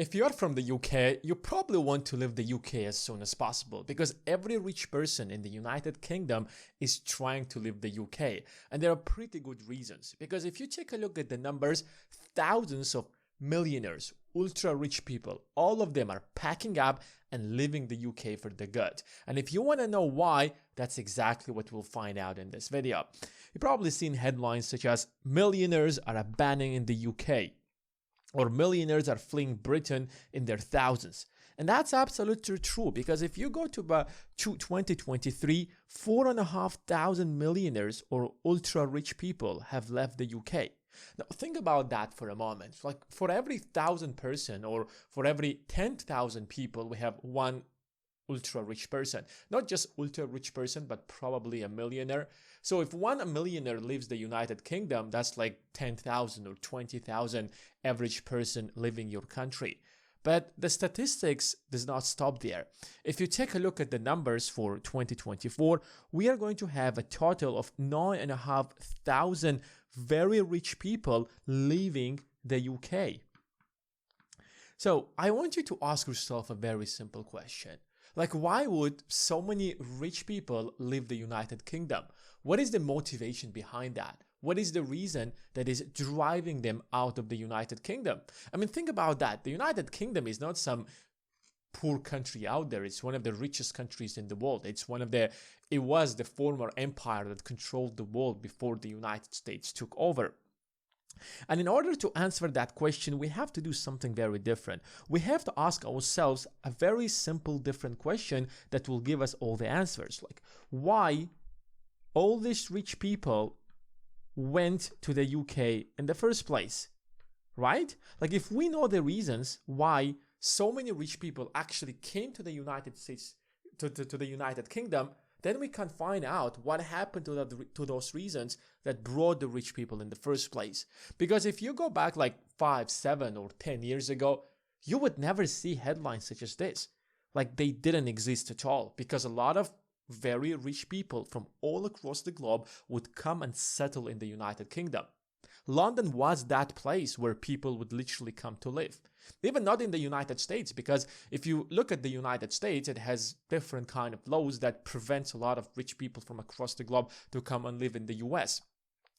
If you're from the UK, you probably want to leave the UK as soon as possible because every rich person in the United Kingdom is trying to leave the UK. And there are pretty good reasons, because if you take a look at the numbers, thousands of millionaires, ultra rich people, all of them are packing up and leaving the UK for the good. And if you want to know why, that's exactly what we'll find out in this video. You've probably seen headlines such as millionaires are abandoning the UK, or millionaires are fleeing Britain in their thousands. And that's absolutely true, because if you go to 2023, 4,500 millionaires or ultra rich people have left the UK. Now think about that for a moment. Like for every 1,000 person or for every 10,000 people, we have one ultra rich person. Not just ultra rich person, but probably a millionaire. So if one millionaire leaves the United Kingdom, that's like 10,000 or 20,000 average person leaving your country. But the statistics does not stop there. If you take a look at the numbers for 2024, we are going to have a total of 9,500 very rich people leaving the UK. So I want you to ask yourself a very simple question. Like, why would so many rich people leave the United Kingdom? What is the motivation behind that? What is the reason that is driving them out of the United Kingdom? I mean, think about that. The United Kingdom is not some poor country out there. It's one of the richest countries in the world. It was the former empire that controlled the world before the United States took over. And in order to answer that question, we have to do something very different. We have to ask ourselves a very simple, different question that will give us all the answers. Like, why all these rich people went to the UK in the first place, right? Like, if we know the reasons why so many rich people actually came to the United States, to the United Kingdom, then we can find out what happened to those reasons that brought the rich people in the first place. Because if you go back like 5, 7, or 10 years ago, you would never see headlines such as this. Like, they didn't exist at all, because a lot of very rich people from all across the globe would come and settle in the United Kingdom. London was that place where people would literally come to live. Even not in the United States, because if you look at the United States, it has different kind of laws that prevents a lot of rich people from across the globe to come and live in the US.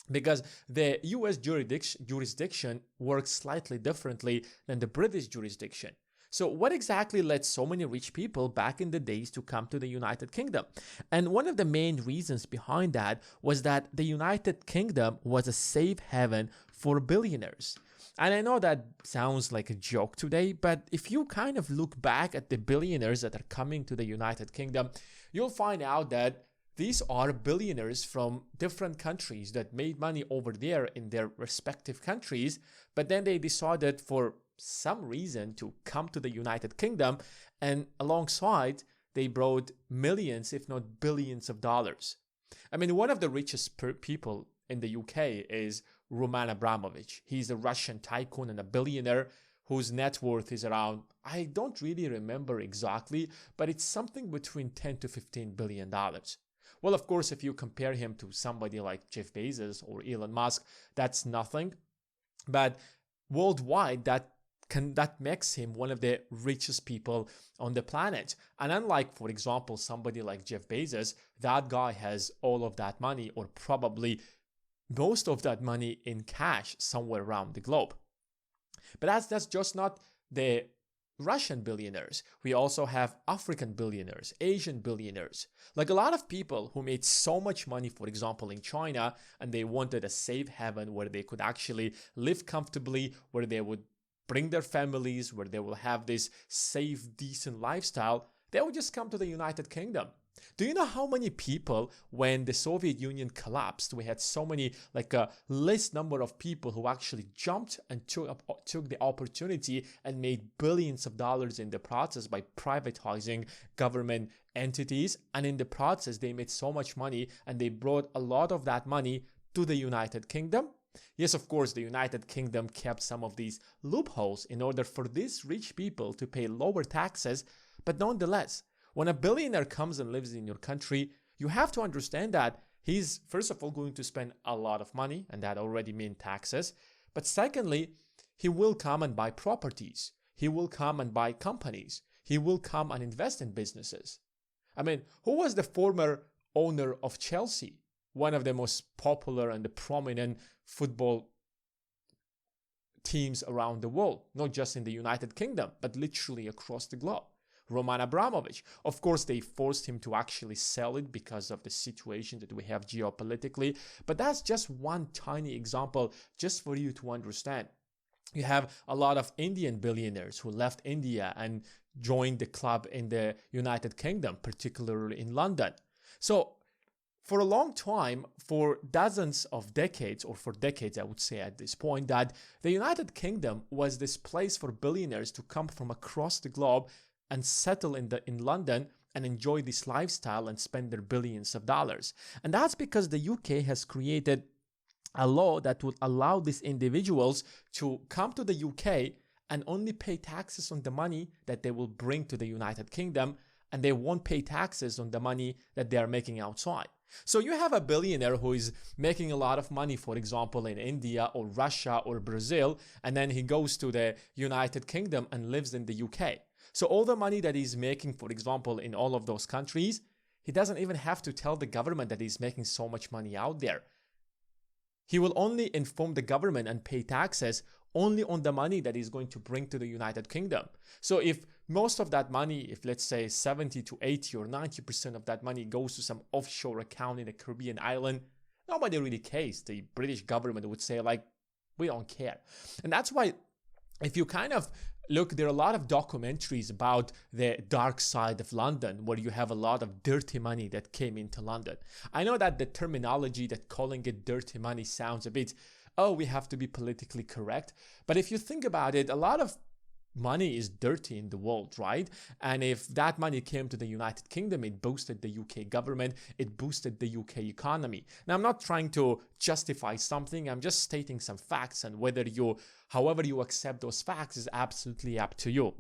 Because the US jurisdiction works slightly differently than the British jurisdiction. So what exactly led so many rich people back in the days to come to the United Kingdom? And one of the main reasons behind that was that the United Kingdom was a safe haven for billionaires. And I know that sounds like a joke today, but if you kind of look back at the billionaires that are coming to the United Kingdom, you'll find out that these are billionaires from different countries that made money over there in their respective countries, but then they decided for some reason to come to the United Kingdom, and alongside they brought millions, if not billions of dollars. I mean, one of the richest people in the UK is Roman Abramovich. He's a Russian tycoon and a billionaire whose net worth is around, I don't really remember exactly, but it's something between 10 to 15 billion dollars. Well, of course, if you compare him to somebody like Jeff Bezos or Elon Musk, that's nothing. But worldwide, that makes him one of the richest people on the planet. And unlike, for example, somebody like Jeff Bezos, that guy has all of that money, or probably most of that money in cash somewhere around the globe. But that's just not the Russian billionaires. We also have African billionaires, Asian billionaires. Like a lot of people who made so much money, for example, in China, and they wanted a safe haven where they could actually live comfortably, where they would bring their families, where they will have this safe, decent lifestyle, they would just come to the United Kingdom. Do you know how many people, when the Soviet Union collapsed, we had so many, like a less number of people who actually jumped and took the opportunity and made billions of dollars in the process by privatizing government entities. And in the process, they made so much money and they brought a lot of that money to the United Kingdom. Yes, of course, the United Kingdom kept some of these loopholes in order for these rich people to pay lower taxes, but nonetheless, when a billionaire comes and lives in your country, you have to understand that he's, first of all, going to spend a lot of money, and that already means taxes, but secondly, he will come and buy properties. he will come and buy companies. He will come and invest in businesses. I mean, who was the former owner of Chelsea? One of the most popular and the prominent football teams around the world, not just in the United Kingdom, but literally across the globe. Roman Abramovich. Of course, they forced him to actually sell it because of the situation that we have geopolitically, but that's just one tiny example just for you to understand. You have a lot of Indian billionaires who left India and joined the club in the United Kingdom, particularly in London. So for a long time, for dozens of decades, or for decades, I would say at this point, that the United Kingdom was this place for billionaires to come from across the globe and settle in London and enjoy this lifestyle and spend their billions of dollars. And that's because the UK has created a law that would allow these individuals to come to the UK and only pay taxes on the money that they will bring to the United Kingdom, and they won't pay taxes on the money that they are making outside. So you have a billionaire who is making a lot of money, for example, in India or Russia or Brazil, and then he goes to the United Kingdom and lives in the UK. So all the money that he's making, for example, in all of those countries, he doesn't even have to tell the government that he's making so much money out there. He will only inform the government and pay taxes only on the money that he's going to bring to the United Kingdom. So if most of that money, if let's say 70 to 80 or 90% of that money goes to some offshore account in a Caribbean island, nobody really cares. The British government would say, like, we don't care. And that's why, if you kind of look, there are a lot of documentaries about the dark side of London, where you have a lot of dirty money that came into London. I know that the terminology, that calling it dirty money, sounds a bit, oh, we have to be politically correct. But if you think about it, a lot of money is dirty in the world, right? And if that money came to the United Kingdom, it boosted the UK government, it boosted the UK economy. Now, I'm not trying to justify something, I'm just stating some facts, and however you accept those facts is absolutely up to you.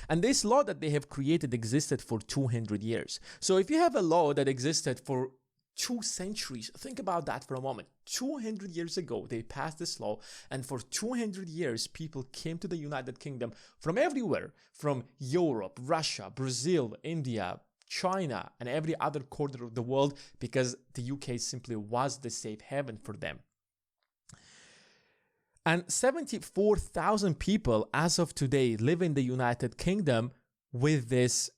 And this law that they have created existed for 200 years. So if you have a law that existed for 2 centuries, think about that for a moment. 200 years ago, they passed this law, and for 200 years, people came to the United Kingdom from everywhere, from Europe, Russia, Brazil, India, China, and every other corner of the world, because the UK simply was the safe haven for them. And 74,000 people, as of today, live in the United Kingdom with this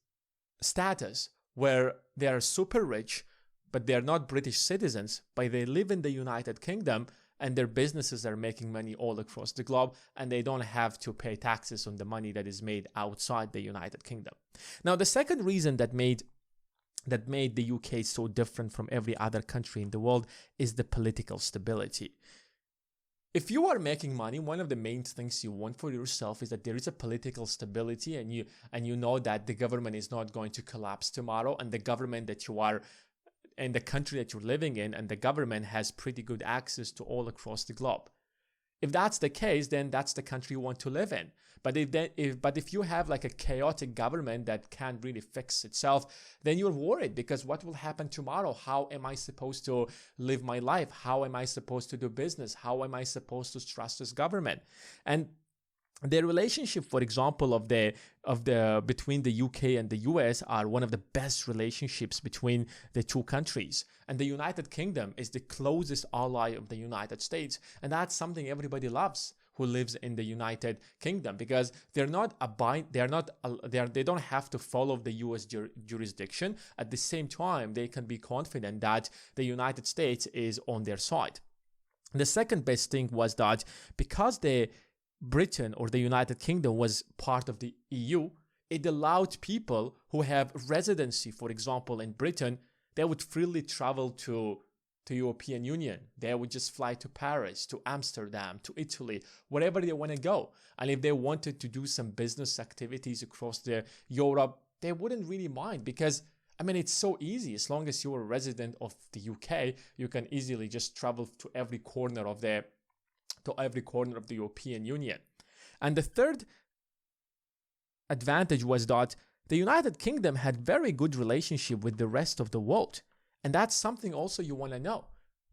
status, where they are super rich, but they're not British citizens, but they live in the United Kingdom, and their businesses are making money all across the globe, and they don't have to pay taxes on the money that is made outside the United Kingdom. Now, the second reason that made the UK so different from every other country in the world is the political stability. If you are making money, one of the main things you want for yourself is that there is a political stability, and you know that the government is not going to collapse tomorrow, and the government that you are in the country that you're living in, and the government has pretty good access to all across the globe. If that's the case, then that's the country you want to live in. But if you have like a chaotic government that can't really fix itself, then you're worried, because what will happen tomorrow? How am I supposed to live my life? How am I supposed to do business? How am I supposed to trust this government? And the relationship, for example, of the between the UK and the US are one of the best relationships between the two countries. And the United Kingdom is the closest ally of the United States, and that's something everybody loves who lives in the United Kingdom, because they don't have to follow the US jurisdiction. At the same time, they can be confident that the United States is on their side. The second best thing was that because Britain or the United Kingdom was part of the EU, it allowed people who have residency, for example, in Britain, they would freely travel to European Union. They would just fly to Paris, to Amsterdam, to Italy, wherever they want to go. And if they wanted to do some business activities across Europe, they wouldn't really mind, because I mean, it's so easy. As long as you're a resident of the UK, you can easily just travel to every corner of the European Union. And the third advantage was that the United Kingdom had very good relationship with the rest of the world. And that's something also you want to know.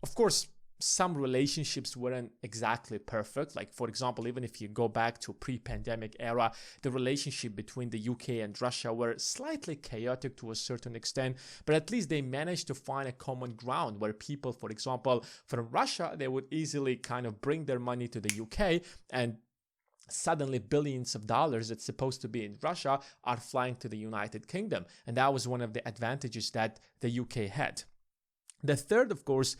Of course, some relationships weren't exactly perfect. Like, for example, even if you go back to pre-pandemic era, the relationship between the UK and Russia were slightly chaotic to a certain extent, but at least they managed to find a common ground where people, for example, from Russia, they would easily kind of bring their money to the UK, and suddenly billions of dollars that's supposed to be in Russia are flying to the United Kingdom. And that was one of the advantages that the UK had. The third, of course,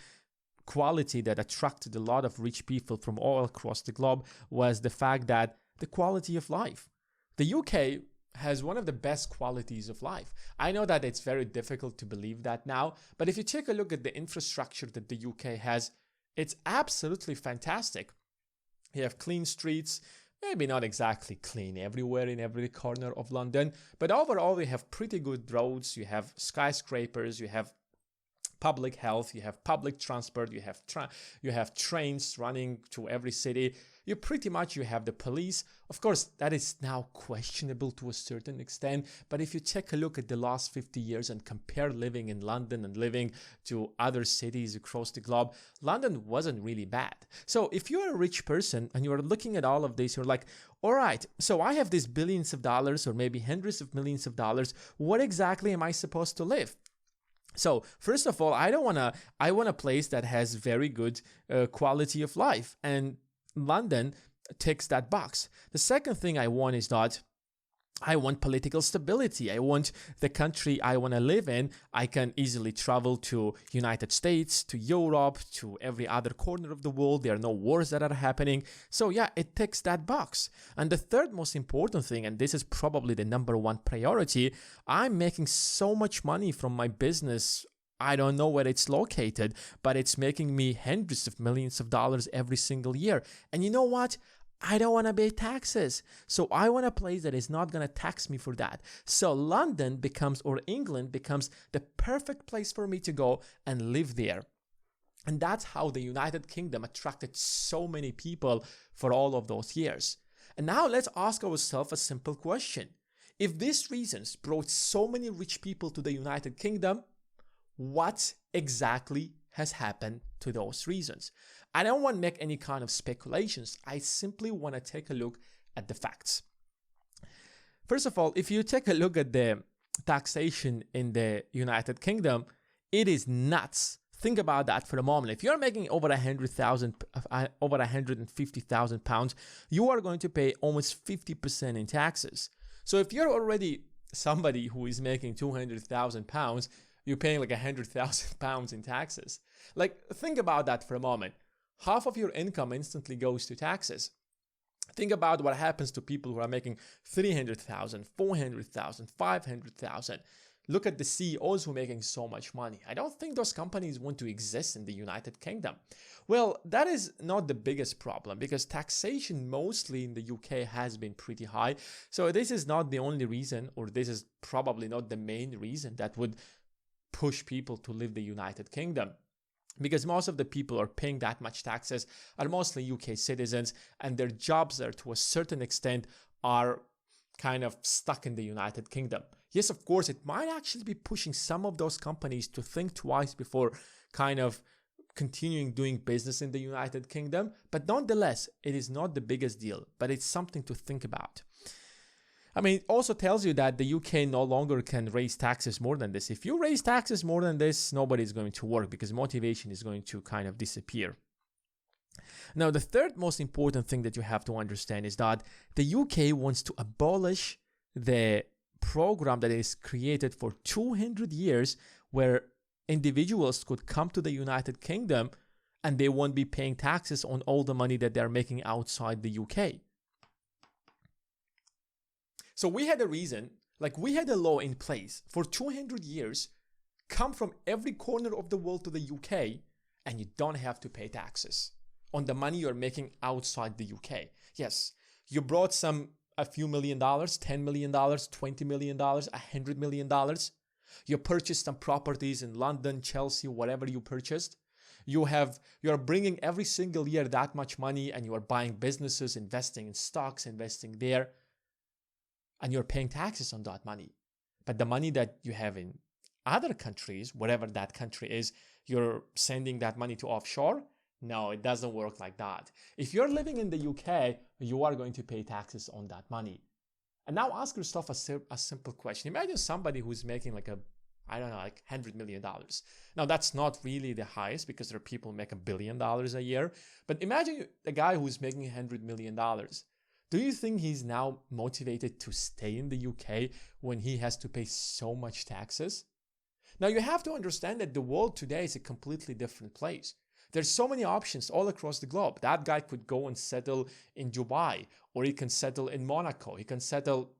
quality that attracted a lot of rich people from all across the globe was the fact that the quality of life. The UK has one of the best qualities of life. I know that it's very difficult to believe that now, but if you take a look at the infrastructure that the UK has, it's absolutely fantastic. You have clean streets, maybe not exactly clean everywhere in every corner of London, but overall you have pretty good roads, you have skyscrapers, you have public health, you have public transport, you have trains running to every city. You have the police. Of course, that is now questionable to a certain extent, but if you take a look at the last 50 years and compare living in London and living to other cities across the globe, London wasn't really bad. So if you're a rich person and you're looking at all of this, you're like, all right, so I have these billions of dollars or maybe hundreds of millions of dollars. What exactly am I supposed to live? So first of all, I want a place that has very good quality of life, and London ticks that box. The second thing I want is that I want political stability. I want the country I want to live in. I can easily travel to United States, to Europe, to every other corner of the world. There are no wars that are happening. So yeah, it ticks that box. And the third most important thing, and this is probably the number one priority, I'm making so much money from my business. I don't know where it's located, but it's making me hundreds of millions of dollars every single year. And you know what? I don't want to pay taxes. So I want a place that is not going to tax me for that. So London becomes, or England becomes, the perfect place for me to go and live there. And that's how the United Kingdom attracted so many people for all of those years. And now let's ask ourselves a simple question. If these reasons brought so many rich people to the United Kingdom, what exactly has happened to those reasons? I don't want to make any kind of speculations. I simply want to take a look at the facts. First of all, if you take a look at the taxation in the United Kingdom, it is nuts. Think about that for a moment. If you're making over 150,000 pounds, you are going to pay almost 50% in taxes. So if you're already somebody who is making 200,000 pounds, you're paying like 100,000 pounds in taxes. Like, think about that for a moment. Half of your income instantly goes to taxes. Think about what happens to people who are making 300,000, 400,000, 500,000. Look at the CEOs who are making so much money. I don't think those companies want to exist in the United Kingdom. Well, that is not the biggest problem because taxation mostly in the UK has been pretty high. So this is not the only reason, or this is probably not the main reason that would push people to leave the United Kingdom. Because most of the people who are paying that much taxes are mostly UK citizens, and their jobs are to a certain extent are kind of stuck in the United Kingdom. Yes, of course, it might actually be pushing some of those companies to think twice before kind of continuing doing business in the United Kingdom, but nonetheless, it is not the biggest deal, but it's something to think about. I mean, it also tells you that the UK no longer can raise taxes more than this. If you raise taxes more than this, nobody's going to work because motivation is going to kind of disappear. Now, the third most important thing that you have to understand is that the UK wants to abolish the program that is created for 200 years where individuals could come to the United Kingdom and they won't be paying taxes on all the money that they're making outside the UK. So we had a reason, like we had a law in place for 200 years, come from every corner of the world to the UK, and you don't have to pay taxes on the money you're making outside the UK. Yes, you brought a few $1 million, $10 million, $20 million, $100 million. You purchased some properties in London, Chelsea, whatever you purchased. You're bringing every single year that much money, and you are buying businesses, investing in stocks, investing there. And you're paying taxes on that money. But the money that you have in other countries, whatever that country is, you're sending that money to offshore No, it doesn't work like that. If you're living in the UK, you are going to pay taxes on that money. And now ask yourself a simple question. Imagine somebody who's making like I don't know, like $100 million. Now, that's not really the highest because there are people who make $1 billion a year. But imagine a guy who's making $100 million. Do you think he's now motivated to stay in the UK when he has to pay so much taxes? Now, you have to understand that the world today is a completely different place. There's so many options all across the globe. That guy could go and settle in Dubai, or he can settle in Monaco. He can settle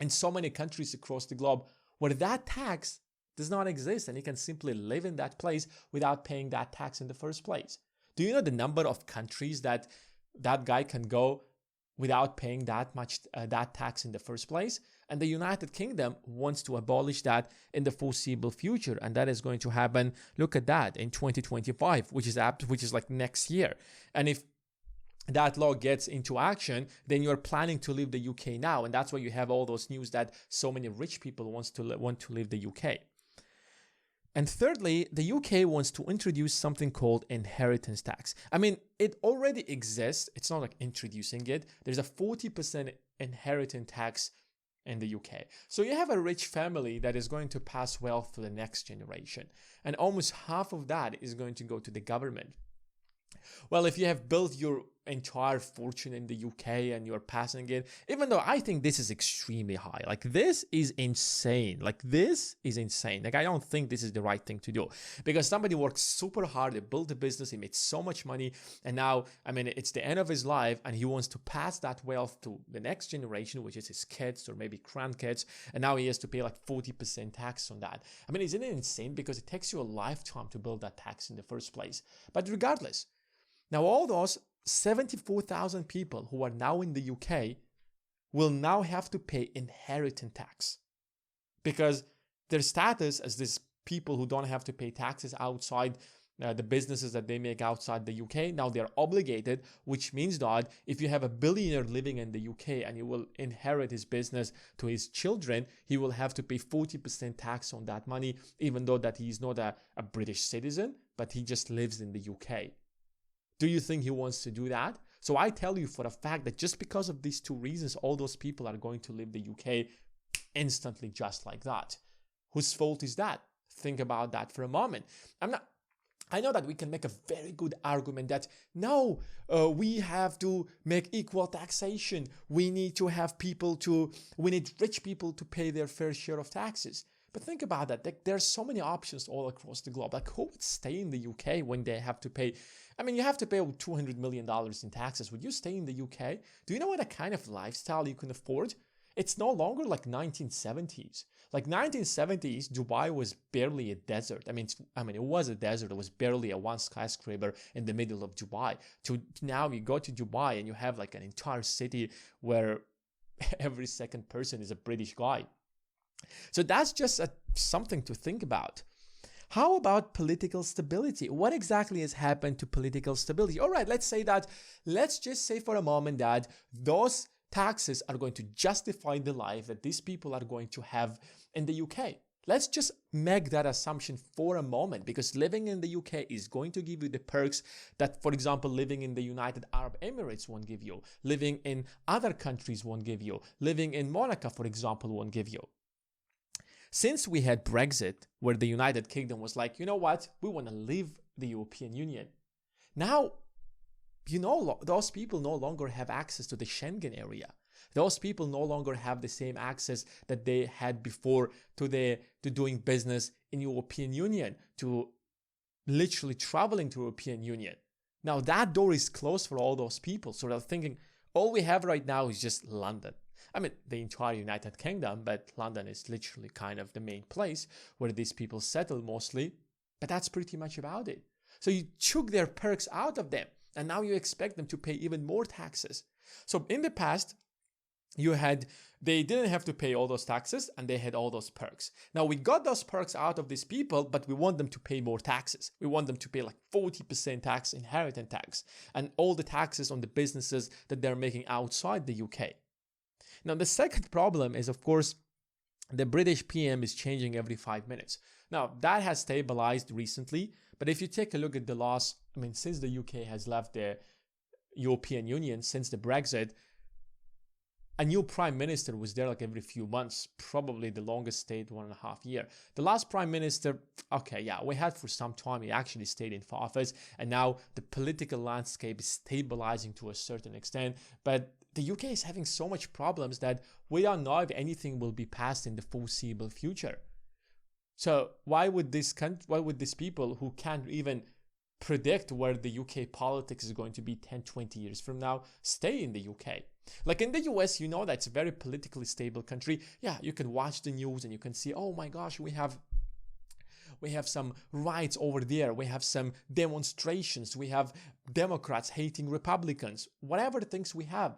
in so many countries across the globe where that tax does not exist, and he can simply live in that place without paying that tax in the first place. Do you know the number of countries that guy can go without paying that much that tax in the first place? And the United Kingdom wants to abolish that in the foreseeable future, and that is going to happen. Look at that in 2025, which is like next year. And if that law gets into action, then you're planning to leave the UK now, and that's why you have all those news that so many rich people want to leave the UK. And thirdly, the UK wants to introduce something called inheritance tax. I mean, it already exists. It's not like introducing it. There's a 40% inheritance tax in the UK. So you have a rich family that is going to pass wealth to the next generation, and almost half of that is going to go to the government. Well, if you have built your entire fortune in the UK and you're passing it, even though I think this is extremely high, like this is insane. Like I don't think this is the right thing to do, because somebody worked super hard, they built a business, he made so much money, and now, I mean, it's the end of his life and he wants to pass that wealth to the next generation, which is his kids or maybe grandkids, and now he has to pay like 40% tax on that. I mean, isn't it insane? Because it takes you a lifetime to build that tax in the first place. But regardless, now all those 74,000 people who are now in the UK will now have to pay inheritance tax, because their status as these people who don't have to pay taxes outside the businesses that they make outside the UK, now they're obligated, which means that if you have a billionaire living in the UK and he will inherit his business to his children, he will have to pay 40% tax on that money, even though that he's not a British citizen, but he just lives in the UK. Do you think he wants to do that? So I tell you for a fact that just because of these two reasons, all those people are going to leave the UK instantly, just like that. Whose fault is that? Think about that for a moment. I know that we can make a very good argument that no, we have to make equal taxation. We need rich people to pay their fair share of taxes. But think about that. There are so many options all across the globe. Like, who would stay in the UK when they have to pay? I mean, you have to pay over $200 million in taxes. Would you stay in the UK? Do you know what kind of lifestyle you can afford? It's no longer like 1970s. Like 1970s, Dubai was barely a desert. I mean, it was a desert. It was barely a one skyscraper in the middle of Dubai. To now, you go to Dubai and you have like an entire city where every second person is a British guy. So that's just something to think about. How about political stability? What exactly has happened to political stability? All right, let's just say for a moment that those taxes are going to justify the life that these people are going to have in the UK. Let's just make that assumption for a moment, because living in the UK is going to give you the perks that, for example, living in the United Arab Emirates won't give you, living in other countries won't give you, living in Monaco, for example, won't give you. Since we had Brexit, where the United Kingdom was like, you know what, we want to leave the European Union. Now, those people no longer have access to the Schengen area. Those people no longer have the same access that they had before to doing business in European Union, to literally traveling to European Union. Now that door is closed for all those people. So they're thinking, all we have right now is just London. I mean, the entire United Kingdom, but London is literally kind of the main place where these people settle mostly. But that's pretty much about it. So you took their perks out of them, and now you expect them to pay even more taxes. So in the past, they didn't have to pay all those taxes and they had all those perks. Now we got those perks out of these people, but we want them to pay more taxes. We want them to pay like 40% tax, inheritance tax, and all the taxes on the businesses that they're making outside the UK. Now, the second problem is, of course, the British PM is changing every 5 minutes. Now, that has stabilized recently, But if you take a look at the last, I mean, since the UK has left the European Union, since the Brexit, a new prime minister was there like every few months, probably the longest stayed 1.5 years. The last prime minister, okay, yeah, we had for some time, he actually stayed in office, and now the political landscape is stabilizing to a certain extent. But the UK is having so much problems that we don't know if anything will be passed in the foreseeable future. So why would these people who can't even predict where the UK politics is going to be 10, 20 years from now stay in the UK? Like in the US, you know, that's a very politically stable country. Yeah, you can watch the news and you can see, oh my gosh, we have some riots over there. We have some demonstrations. We have Democrats hating Republicans. Whatever things we have,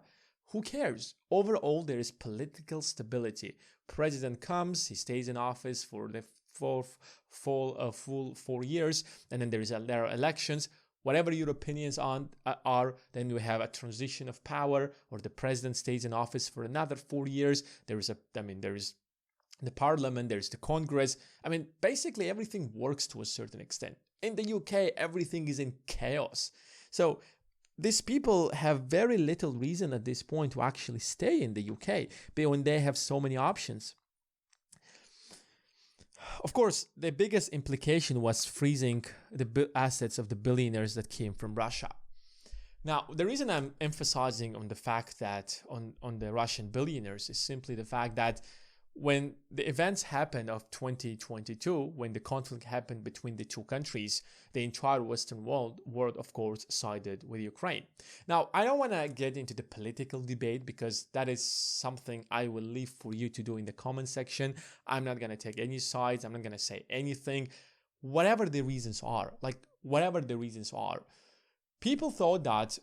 who cares? Overall, there is political stability. President comes, he stays in office for the full 4 years, and then there are elections. Whatever your opinions are, then we have a transition of power, or the president stays in office for another 4 years. There is the parliament, there's the Congress. I mean, basically everything works to a certain extent. In the UK, everything is in chaos. So these people have very little reason at this point to actually stay in the UK, but when they have so many options. Of course, the biggest implication was freezing the assets of the billionaires that came from Russia. Now, the reason I'm emphasizing on the fact that on the Russian billionaires is simply the fact that when the events happened of 2022, when the conflict happened between the two countries, the entire Western world, of course, sided with Ukraine. Now, I don't want to get into the political debate because that is something I will leave for you to do in the comment section. I'm not going to take any sides. I'm not going to say anything. Whatever the reasons are, people thought that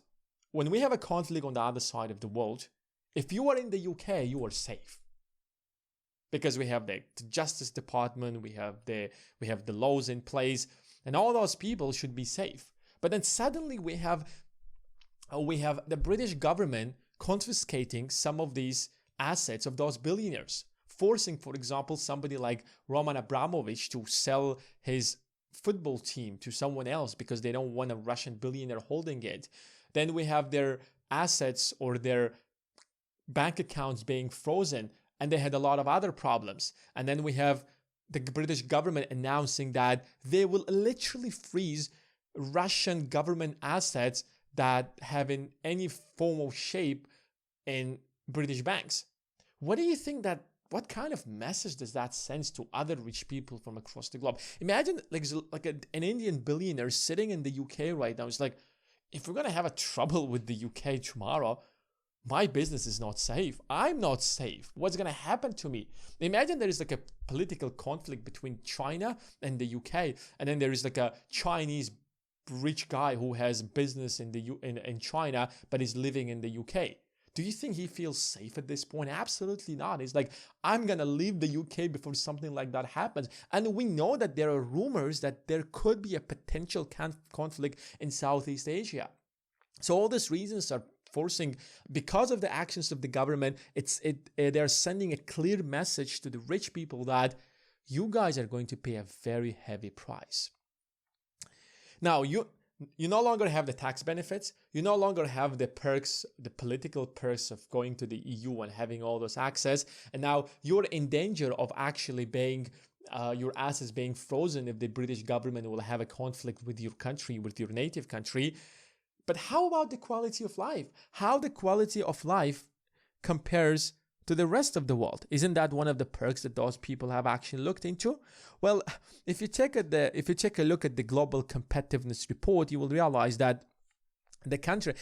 when we have a conflict on the other side of the world, if you are in the UK, you are safe. Because we have the Justice Department, we have the laws in place, and all those people should be safe. But then suddenly we have the British government confiscating some of these assets of those billionaires, forcing, for example, somebody like Roman Abramovich to sell his football team to someone else because they don't want a Russian billionaire holding it. Then we have their assets or their bank accounts being frozen, and they had a lot of other problems. And then we have the British government announcing that they will literally freeze Russian government assets that have in any form or shape in British banks. What do you think what kind of message does that send to other rich people from across the globe? Imagine like an Indian billionaire sitting in the UK right now. It's like, if we're going to have a trouble with the UK tomorrow, my business is not safe. I'm not safe. What's going to happen to me? Imagine there is like a political conflict between China and the UK, and then there is like a Chinese rich guy who has business in China but is living in the UK. Do you think he feels safe at this point? Absolutely not. It's like, I'm going to leave the UK before something like that happens. And we know that there are rumors that there could be a potential conflict in Southeast Asia. So all these reasons are forcing, because of the actions of the government, they're sending a clear message to the rich people that you guys are going to pay a very heavy price. Now, you no longer have the tax benefits. You no longer have the perks, the political perks of going to the EU and having all those access. And now you're in danger of actually being your assets being frozen if the British government will have a conflict with your country, with your native country. But how about the quality of life? How the quality of life compares to the rest of the world? Isn't that one of the perks that those people have actually looked into? Well, if you take a look at the Global Competitiveness Report, you will realize that the country,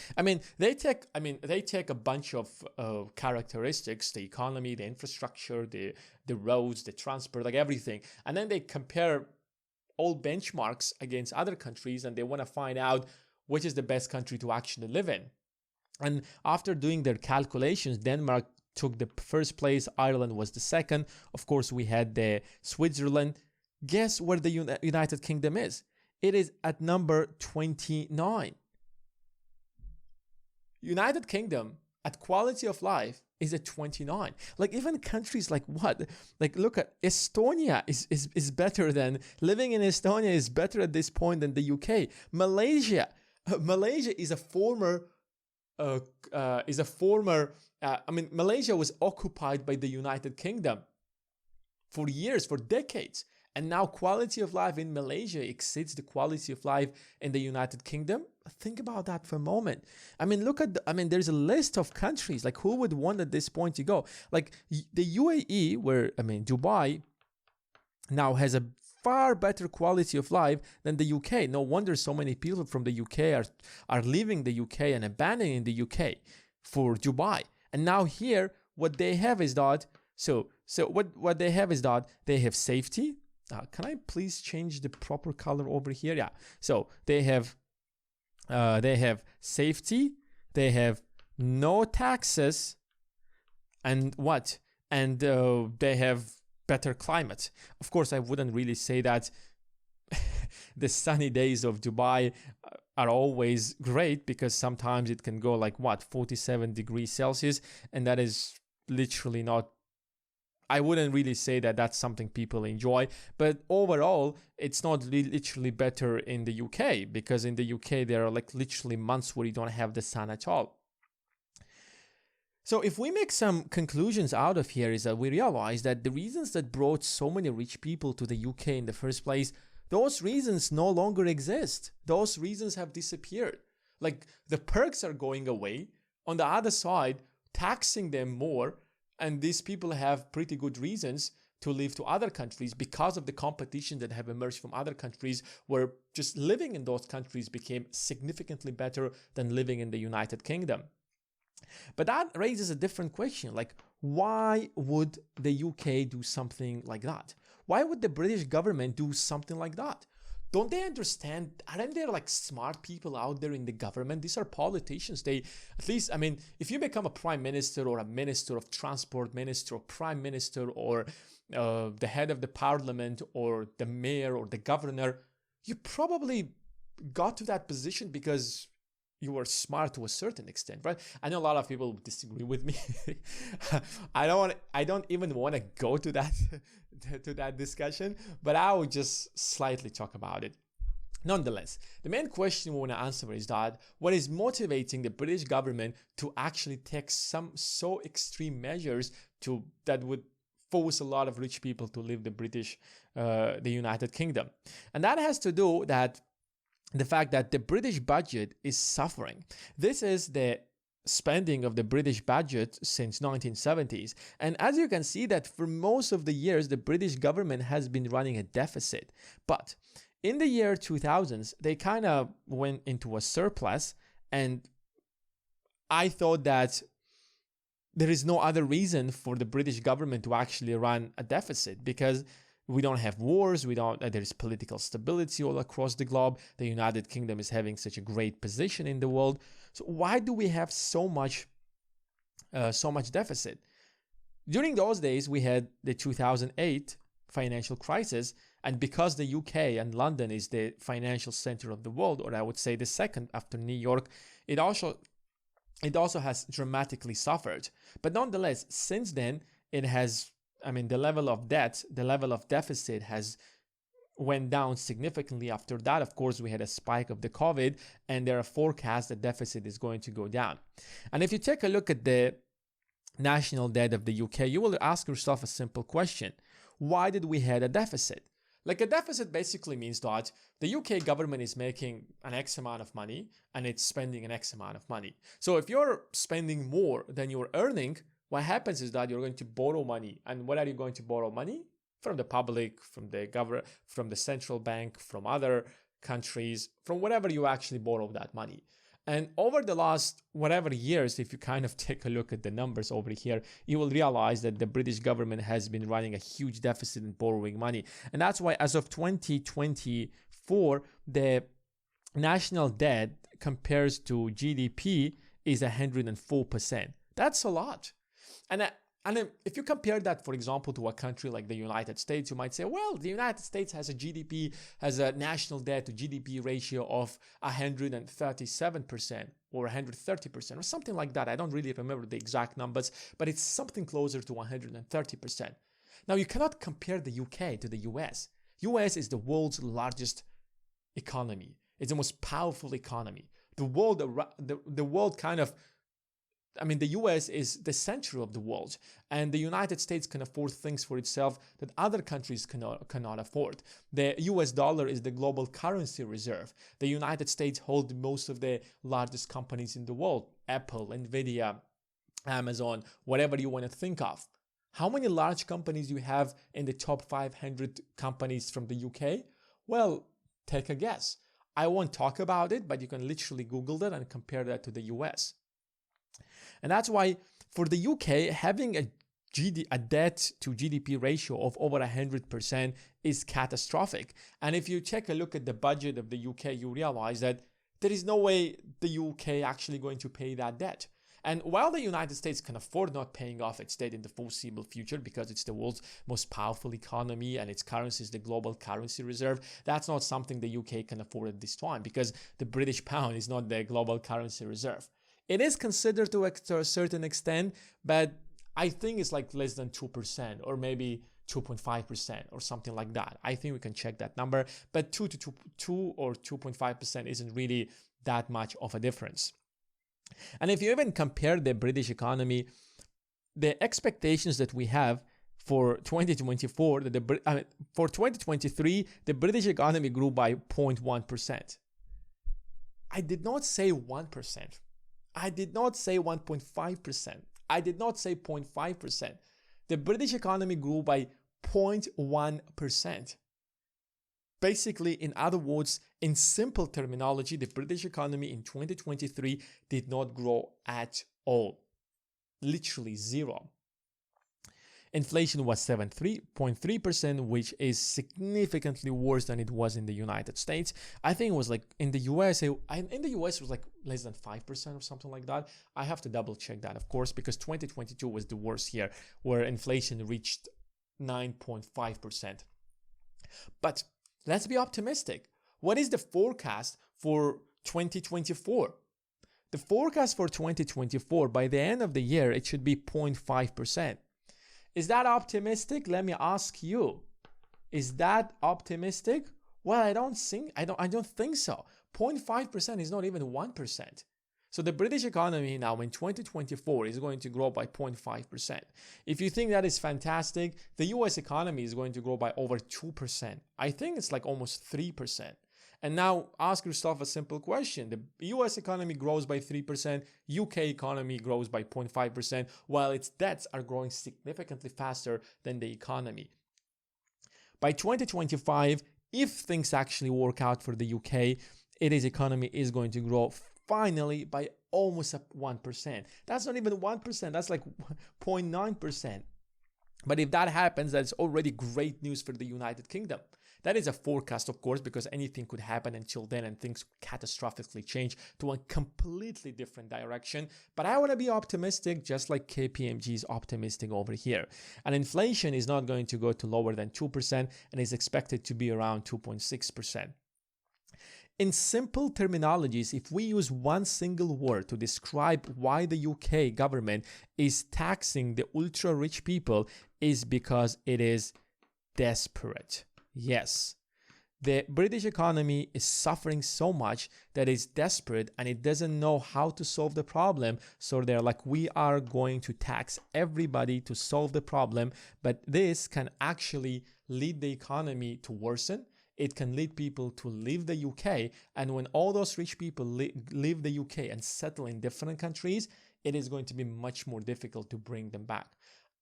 they take a bunch of characteristics, the economy, the infrastructure, the roads, the transport, like everything, and then they compare all benchmarks against other countries, and they want to find out which is the best country to actually live in. And after doing their calculations, Denmark took the first place, Ireland was the second. Of course, we had the Switzerland. Guess where the United Kingdom is? It is at number 29. United Kingdom, at quality of life, is at 29. Like even countries like what? Like look at Estonia is better than living in Estonia is better at this point than the UK. Malaysia is a former Malaysia was occupied by the United Kingdom for years, for decades. And now quality of life in Malaysia exceeds the quality of life in the United Kingdom. Think about that for a moment. I mean, there's a list of countries, like who would want at this point to go? Like the UAE, Dubai now has a far better quality of life than the UK. No wonder so many people from the UK are leaving the UK and abandoning the UK for Dubai. And now here, what they have is that, what they have is that they have safety. Can I please change the proper color over here? Yeah. So they have safety, they have no taxes, and what? And they have better climate. Of course, I wouldn't really say that the sunny days of Dubai are always great, because sometimes it can go like 47 degrees Celsius, and that is literally not, I wouldn't really say that that's something people enjoy. But overall, it's not literally better in the UK, because in the UK there are like literally months where you don't have the sun at all. So if we make some conclusions out of here, is that we realize that the reasons that brought so many rich people to the UK in the first place, those reasons no longer exist. Those reasons have disappeared. Like the perks are going away. On the other side, taxing them more, and these people have pretty good reasons to leave to other countries because of the competition that have emerged from other countries, where just living in those countries became significantly better than living in the United Kingdom. But that raises a different question, like why would the UK do something like that? Why would the British government do something like that? Don't they understand? Aren't there like smart people out there in the government? These are politicians. They, at least, if you become a prime minister or a minister of transport, minister or prime minister, or the head of the parliament or the mayor or the governor, you probably got to that position because you were smart to a certain extent, right? I know a lot of people disagree with me. I don't even want to go to that discussion, but I will just slightly talk about it. Nonetheless, the main question we want to answer is that what is motivating the British government to actually take some so extreme measures that would force a lot of rich people to leave the United Kingdom? And that has to do that the fact that the British budget is suffering. This is the spending of the British budget since 1970s. And as you can see that for most of the years, the British government has been running a deficit. But in the year 2000s, they kind of went into a surplus. And I thought that there is no other reason for the British government to actually run a deficit, because we don't have wars, there is political stability all across the globe. The United Kingdom is having such a great position in the world. So why do we have so much deficit? During those days, we had the 2008 financial crisis, and because the UK and London is the financial center of the world, or I would say the second after New York, it also has dramatically suffered. But nonetheless, since then, it has, the level of debt, the level of deficit has went down significantly. After that, of course, we had a spike of the COVID, and there are forecasts that deficit is going to go down. And if you take a look at the national debt of the UK, you will ask yourself a simple question. Why did we have a deficit? Like a deficit basically means that the UK government is making an X amount of money and it's spending an X amount of money. So if you're spending more than you're earning, what happens is that you're going to borrow money. And what are you going to borrow money? From the public, from the government, from the central bank, from other countries, from wherever you actually borrow that money. And over the last whatever years, if you kind of take a look at the numbers over here, you will realize that the British government has been running a huge deficit in borrowing money. And that's why as of 2024, the national debt compares to GDP is 104%. That's a lot. And if you compare that, for example, to a country like the United States, you might say, well, the United States has a national debt to GDP ratio of 137%. or 130% or something like that. I don't really remember the exact numbers, but it's something closer to 130%. Now, you cannot compare the UK to the US. US is the world's largest economy. It's the most powerful economy. The world kind of, the US is the center of the world, and the United States can afford things for itself that other countries cannot afford. The US dollar is the global currency reserve. The United States holds most of the largest companies in the world: Apple, Nvidia, Amazon, whatever you want to think of. How many large companies do you have in the top 500 companies from the UK? Well, take a guess. I won't talk about it, but you can literally Google that and compare that to the US. And that's why for the UK, having a debt to GDP ratio of over 100% is catastrophic. And if you take a look at the budget of the UK, you realize that there is no way the UK actually going to pay that debt. And while the United States can afford not paying off its debt in the foreseeable future because it's the world's most powerful economy and its currency is the global currency reserve, that's not something the UK can afford at this time because the British pound is not the global currency reserve. It is considered to a certain extent, but I think it's like less than 2% or maybe 2.5% or something like that. I think we can check that number, but 2 or 2.5% isn't really that much of a difference. And if you even compare the British economy, the expectations that we have for 2024, for 2023, the British economy grew by 0.1%. I did not say 1%. I did not say 1.5%. I did not say 0.5%. The British economy grew by 0.1%. Basically, in other words, in simple terminology, the British economy in 2023 did not grow at all. Literally zero. Inflation was 7.3%, which is significantly worse than it was in the United States. I think it was like in the US, it was like less than 5% or something like that. I have to double check that, of course, because 2022 was the worst year where inflation reached 9.5%. But let's be optimistic. What is the forecast for 2024? The forecast for 2024, by the end of the year, it should be 0.5%. Is that optimistic? Let me ask you. Is that optimistic? Well, I don't think so. 0.5% is not even 1%. So the British economy now in 2024 is going to grow by 0.5%. If you think that is fantastic, the US economy is going to grow by over 2%. I think it's like almost 3%. And now ask yourself a simple question. The US economy grows by 3%, UK economy grows by 0.5%, while its debts are growing significantly faster than the economy. By 2025, if things actually work out for the UK, its economy is going to grow finally by almost 1%. That's not even 1%, that's like 0.9%. But if that happens, that's already great news for the United Kingdom. That is a forecast, of course, because anything could happen until then and things catastrophically change to a completely different direction. But I want to be optimistic, just like KPMG is optimistic over here. And inflation is not going to go to lower than 2% and is expected to be around 2.6%. In simple terminologies, if we use one single word to describe why the UK government is taxing the ultra-rich people, is because it is desperate. Yes, the British economy is suffering so much that it's desperate and it doesn't know how to solve the problem. So they're like, we are going to tax everybody to solve the problem. But this can actually lead the economy to worsen. It can lead people to leave the UK. And when all those rich people leave the UK and settle in different countries, it is going to be much more difficult to bring them back.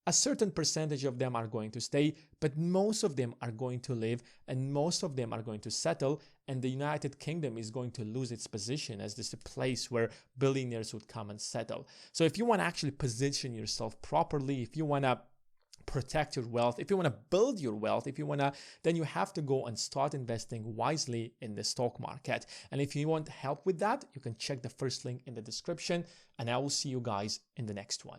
A certain percentage of them are going to stay, but most of them are going to leave and most of them are going to settle, and the United Kingdom is going to lose its position as this place where billionaires would come and settle. So if you want to actually position yourself properly, if you want to protect your wealth, if you want to build your wealth, then you have to go and start investing wisely in the stock market. And if you want help with that, you can check the first link in the description, and I will see you guys in the next one.